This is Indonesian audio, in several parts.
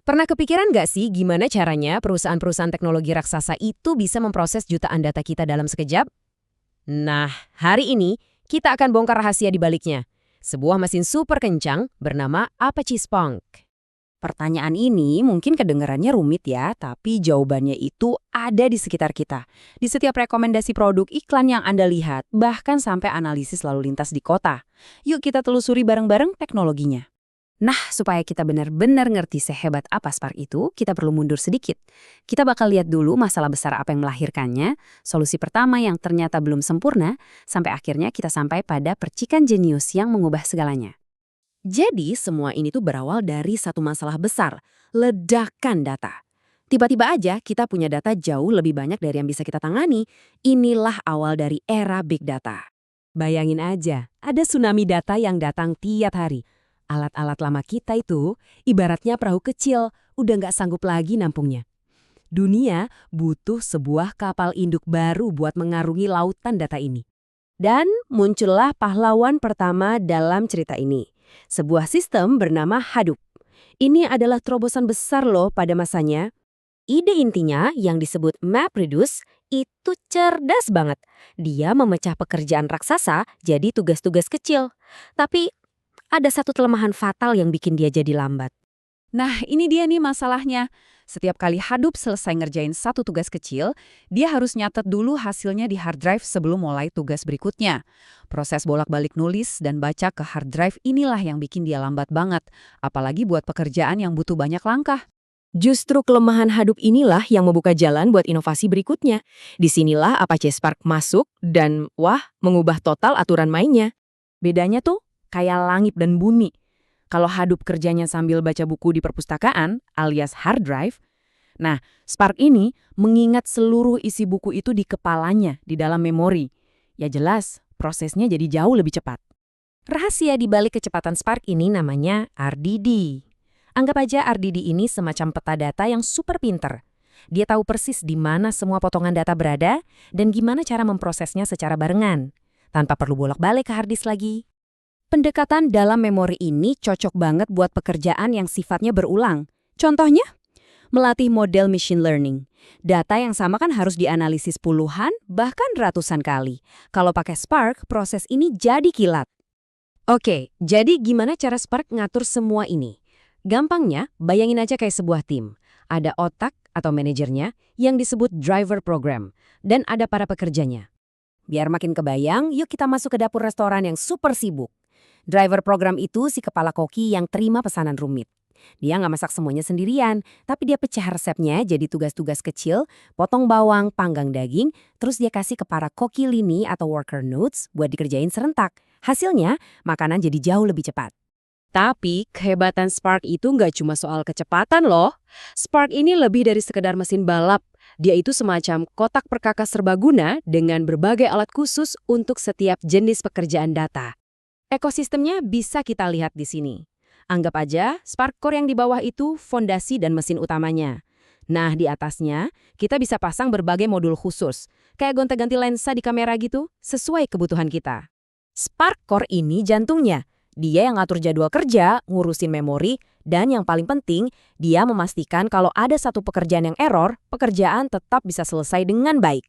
Pernah kepikiran nggak sih gimana caranya perusahaan-perusahaan teknologi raksasa itu bisa memproses jutaan data kita dalam sekejap? Nah, hari ini kita akan bongkar rahasia di baliknya. Sebuah mesin super kencang bernama Apache Spark. Pertanyaan ini mungkin kedengarannya rumit ya, tapi jawabannya itu ada di sekitar kita. Di setiap rekomendasi produk iklan yang Anda lihat, bahkan sampai analisis lalu lintas di kota. Yuk kita telusuri bareng-bareng teknologinya. Nah, supaya kita benar-benar ngerti sehebat apa Spark itu, kita perlu mundur sedikit. Kita bakal lihat dulu masalah besar apa yang melahirkannya, solusi pertama yang ternyata belum sempurna, sampai akhirnya kita sampai pada percikan jenius yang mengubah segalanya. Jadi semua ini tuh berawal dari satu masalah besar, ledakan data. Tiba-tiba aja kita punya data jauh lebih banyak dari yang bisa kita tangani. Inilah awal dari era big data. Bayangin aja, ada tsunami data yang datang tiap hari. Alat-alat lama kita itu ibaratnya perahu kecil, udah nggak sanggup lagi nampungnya. Dunia butuh sebuah kapal induk baru buat mengarungi lautan data ini. Dan muncullah pahlawan pertama dalam cerita ini. Sebuah sistem bernama Hadoop. Ini adalah terobosan besar loh pada masanya. Ide intinya yang disebut MapReduce itu cerdas banget. Dia memecah pekerjaan raksasa jadi tugas-tugas kecil. Tapi ada satu kelemahan fatal yang bikin dia jadi lambat. Nah, ini dia nih masalahnya. Setiap kali Hadoop selesai ngerjain satu tugas kecil, dia harus nyatet dulu hasilnya di hard drive sebelum mulai tugas berikutnya. Proses bolak-balik nulis dan baca ke hard drive inilah yang bikin dia lambat banget, apalagi buat pekerjaan yang butuh banyak langkah. Justru kelemahan Hadoop inilah yang membuka jalan buat inovasi berikutnya. Disinilah Apache Spark masuk dan mengubah total aturan mainnya. Bedanya tuh kayak langit dan bumi. Kalau Hadoop kerjanya sambil baca buku di perpustakaan, alias hard drive, nah, Spark ini mengingat seluruh isi buku itu di kepalanya, di dalam memori. Ya jelas, prosesnya jadi jauh lebih cepat. Rahasia di balik kecepatan Spark ini namanya RDD. Anggap aja RDD ini semacam peta data yang super pinter. Dia tahu persis di mana semua potongan data berada dan gimana cara memprosesnya secara barengan, tanpa perlu bolak-balik ke hard disk lagi. Pendekatan dalam memori ini cocok banget buat pekerjaan yang sifatnya berulang. Contohnya, melatih model machine learning. Data yang sama kan harus dianalisis puluhan, bahkan ratusan kali. Kalau pakai Spark, proses ini jadi kilat. Oke, jadi gimana cara Spark ngatur semua ini? Gampangnya, bayangin aja kayak sebuah tim. Ada otak atau manajernya yang disebut driver program, dan ada para pekerjanya. Biar makin kebayang, yuk kita masuk ke dapur restoran yang super sibuk. Driver program itu si kepala koki yang terima pesanan rumit. Dia nggak masak semuanya sendirian, tapi dia pecah resepnya jadi tugas-tugas kecil, potong bawang, panggang daging, terus dia kasih ke para koki lini atau worker notes buat dikerjain serentak. Hasilnya, makanan jadi jauh lebih cepat. Tapi kehebatan Spark itu nggak cuma soal kecepatan loh. Spark ini lebih dari sekedar mesin balap. Dia itu semacam kotak perkakas serbaguna dengan berbagai alat khusus untuk setiap jenis pekerjaan data. Ekosistemnya bisa kita lihat di sini. Anggap aja Spark Core yang di bawah itu fondasi dan mesin utamanya. Nah, di atasnya kita bisa pasang berbagai modul khusus, kayak gonta-ganti lensa di kamera gitu, sesuai kebutuhan kita. Spark Core ini jantungnya. Dia yang ngatur jadwal kerja, ngurusin memori, dan yang paling penting, dia memastikan kalau ada satu pekerjaan yang error, pekerjaan tetap bisa selesai dengan baik.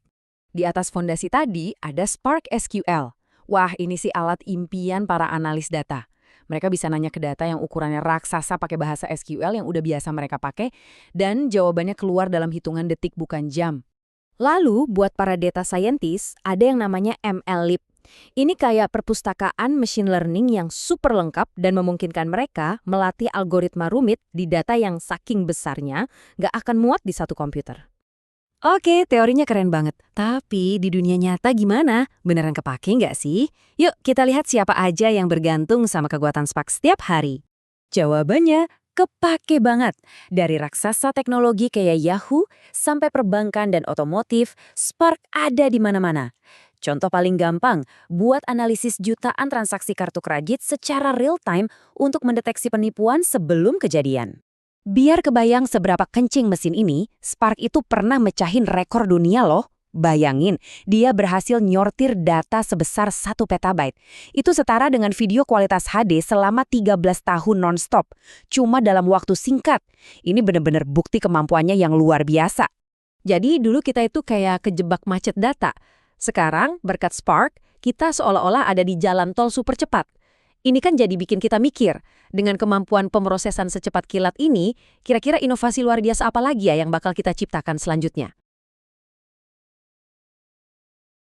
Di atas fondasi tadi ada Spark SQL. Wah, ini sih alat impian para analis data. Mereka bisa nanya ke data yang ukurannya raksasa pakai bahasa SQL yang udah biasa mereka pakai, dan jawabannya keluar dalam hitungan detik bukan jam. Lalu, buat para data scientist, ada yang namanya MLlib. Ini kayak perpustakaan machine learning yang super lengkap dan memungkinkan mereka melatih algoritma rumit di data yang saking besarnya nggak akan muat di satu komputer. Oke, teorinya keren banget. Tapi di dunia nyata gimana? Beneran kepake nggak sih? Yuk kita lihat siapa aja yang bergantung sama kekuatan Spark setiap hari. Jawabannya, kepake banget. Dari raksasa teknologi kayak Yahoo sampai perbankan dan otomotif, Spark ada di mana-mana. Contoh paling gampang, buat analisis jutaan transaksi kartu kredit secara real-time untuk mendeteksi penipuan sebelum kejadian. Biar kebayang seberapa kencing mesin ini, Spark itu pernah mecahin rekor dunia loh. Bayangin, dia berhasil nyortir data sebesar 1 petabyte. Itu setara dengan video kualitas HD selama 13 tahun non-stop. Cuma dalam waktu singkat. Ini benar-benar bukti kemampuannya yang luar biasa. Jadi dulu kita itu kayak kejebak macet data. Sekarang, berkat Spark, kita seolah-olah ada di jalan tol super cepat. Ini kan jadi bikin kita mikir, dengan kemampuan pemrosesan secepat kilat ini, kira-kira inovasi luar biasa apa lagi ya yang bakal kita ciptakan selanjutnya?